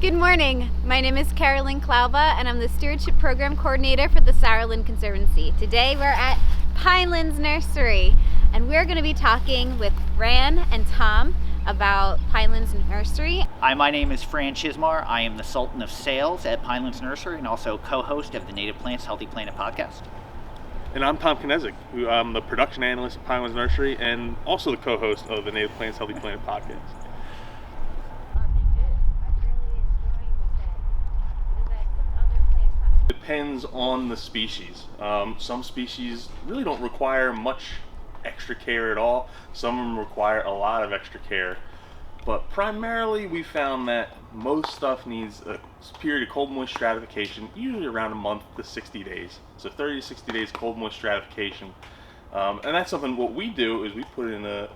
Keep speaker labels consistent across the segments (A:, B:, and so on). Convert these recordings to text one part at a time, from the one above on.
A: Good morning. My name is Carolyn Klauba, and I'm the Stewardship Program Coordinator for the Sourlands Conservancy. Today we're at Pinelands Nursery, and we're going to be talking with Fran and Tom about Pinelands Nursery.
B: Hi, my name is Fran Chismar. I am the Sultan of Sales at Pinelands Nursery and also co-host of the Native Plants Healthy Planet podcast.
C: And I'm Tom Knezick, who I'm the production analyst at Pinelands Nursery and also the co-host of the Native Plants Healthy Planet podcast. Depends on the species. Some species really don't require much extra care at all. Some of them require a lot of extra care. But primarily we found that most stuff needs a period of cold moist stratification, usually around a month to 60 days. So 30 to 60 days cold moist stratification. And that's something, what we do is we put it in a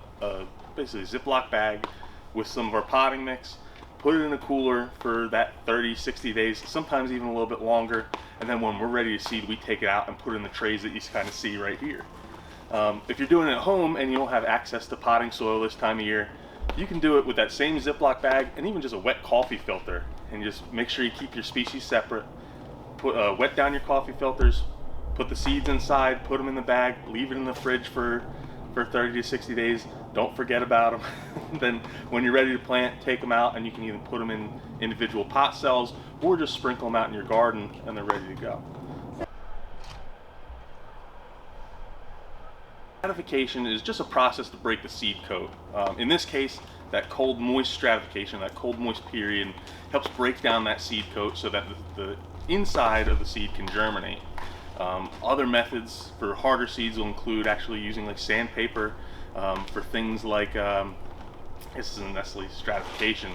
C: basically a Ziploc bag with some of our potting mix, put it in a cooler for that 30, 60 days, sometimes even a little bit longer. And then when we're ready to seed, we take it out and put it in the trays that you kind of see right here. If you're doing it at home and you don't have access to potting soil this time of year, you can do it with that same Ziploc bag and even just a wet coffee filter. And just make sure you keep your species separate. Wet down your coffee filters, put the seeds inside, put them in the bag, leave it in the fridge for 30 to 60 days. Don't forget about them. Then when you're ready to plant, take them out and you can either put them in individual pot cells or just sprinkle them out in your garden and they're ready to go. Stratification is just a process to break the seed coat. In this case, that cold moist stratification, that cold moist period, helps break down that seed coat so that the inside of the seed can germinate. Other methods for harder seeds will include actually using like sandpaper for things like, this isn't necessarily stratification,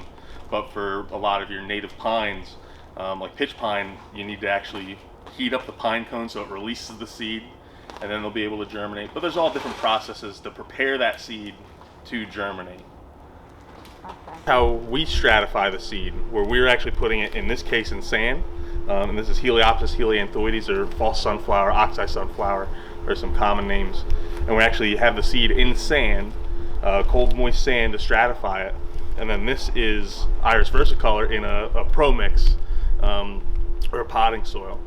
C: but for a lot of your native pines, like pitch pine, you need to actually heat up the pine cone so it releases the seed and then they'll be able to germinate. But there's all different processes to prepare that seed to germinate. Okay. How we stratify the seed, where we're actually putting it, in this case, in sand. And this is Heliopsis helianthoides, or false sunflower, oxeye sunflower, or some common names. And we actually have the seed in sand, cold moist sand, to stratify it. And then this is iris versicolor in a pro mix, or a potting soil,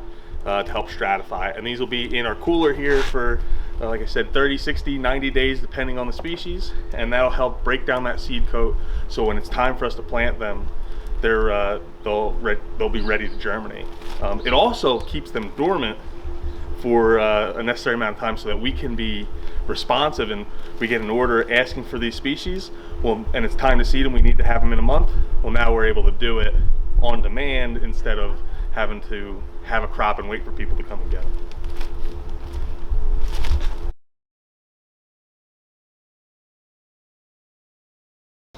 C: to help stratify. And these will be in our cooler here for, like I said, 30, 60, 90 days, depending on the species. And that'll help break down that seed coat, so when it's time for us to plant them, they'll be ready to germinate. It also keeps them dormant for a necessary amount of time so that we can be responsive and we get an order asking for these species. Well, and it's time to seed them, we need to have them in a month. Well, now we're able to do it on demand instead of having to have a crop and wait for people to come and get them.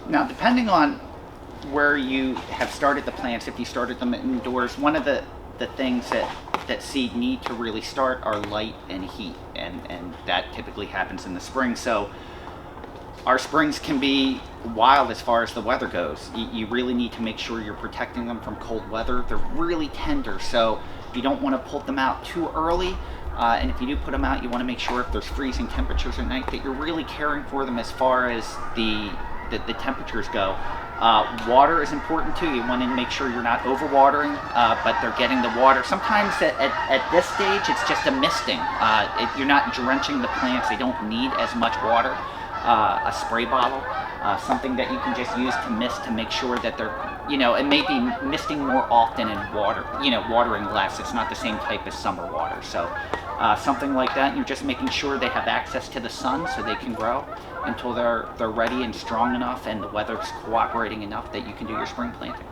B: Now, depending on where you have started the plants, if you started them indoors, one of the things that seed need to really start are light and heat, and that typically happens in the spring. So our springs can be wild as far as the weather goes. You really need to make sure you're protecting them from cold weather. They're really tender, so you don't want to pull them out too early. And if you do put them out, you want to make sure if there's freezing temperatures at night that you're really caring for them as far as the temperatures go. Water is important too. You want to make sure you're not overwatering, but they're getting the water. Sometimes at this stage, it's just a misting. You're not drenching the plants. They don't need as much water. A spray bottle, something that you can just use to mist to make sure that they're, it may be misting more often and watering less. It's not the same type as summer water. So something like that, you're just making sure they have access to the sun so they can grow until they're ready and strong enough and the weather's cooperating enough that you can do your spring planting.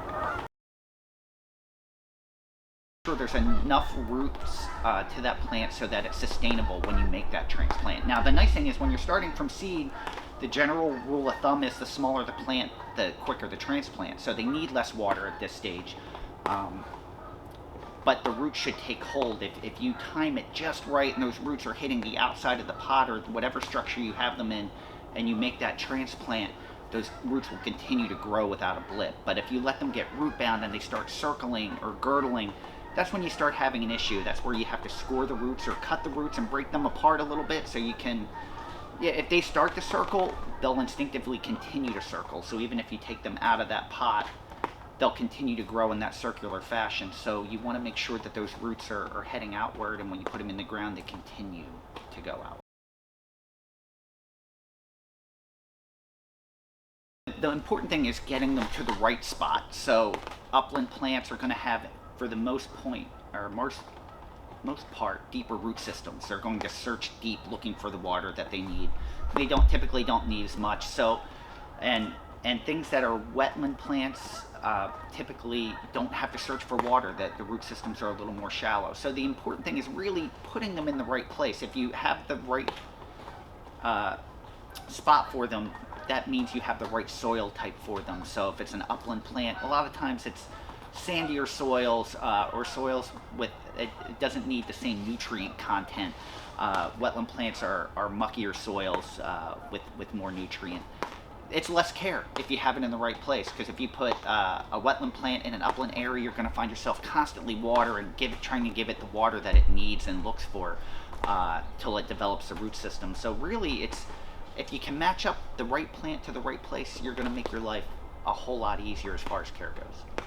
B: There's enough roots to that plant so that it's sustainable when you make that transplant. Now, the nice thing is when you're starting from seed, the general rule of thumb is the smaller the plant, the quicker the transplant. So they need less water at this stage. But the roots should take hold. If you time it just right and those roots are hitting the outside of the pot or whatever structure you have them in, and you make that transplant, those roots will continue to grow without a blip. But if you let them get root bound and they start circling or girdling, that's when you start having an issue. That's where you have to score the roots or cut the roots and break them apart a little bit so you can, if they start to circle, they'll instinctively continue to circle. So even if you take them out of that pot, they'll continue to grow in that circular fashion. So you want to make sure that those roots are heading outward, and when you put them in the ground, they continue to go out. The important thing is getting them to the right spot. So upland plants are going to have, for the most part, deeper root systems. They're going to search deep looking for the water that they need. They typically don't need as much. So, and things that are wetland plants typically don't have to search for water, that the root systems are a little more shallow. So the important thing is really putting them in the right place. If you have the right spot for them, that means you have the right soil type for them. So if it's an upland plant, a lot of times it's sandier soils or soils with, it doesn't need the same nutrient content. Wetland plants are muckier soils with more nutrient. It's less care if you have it in the right place, because if you put a wetland plant in an upland area, you're going to find yourself constantly trying to give it the water that it needs and looks for till it develops a root system. So really, if you can match up the right plant to the right place, you're going to make your life a whole lot easier as far as care goes.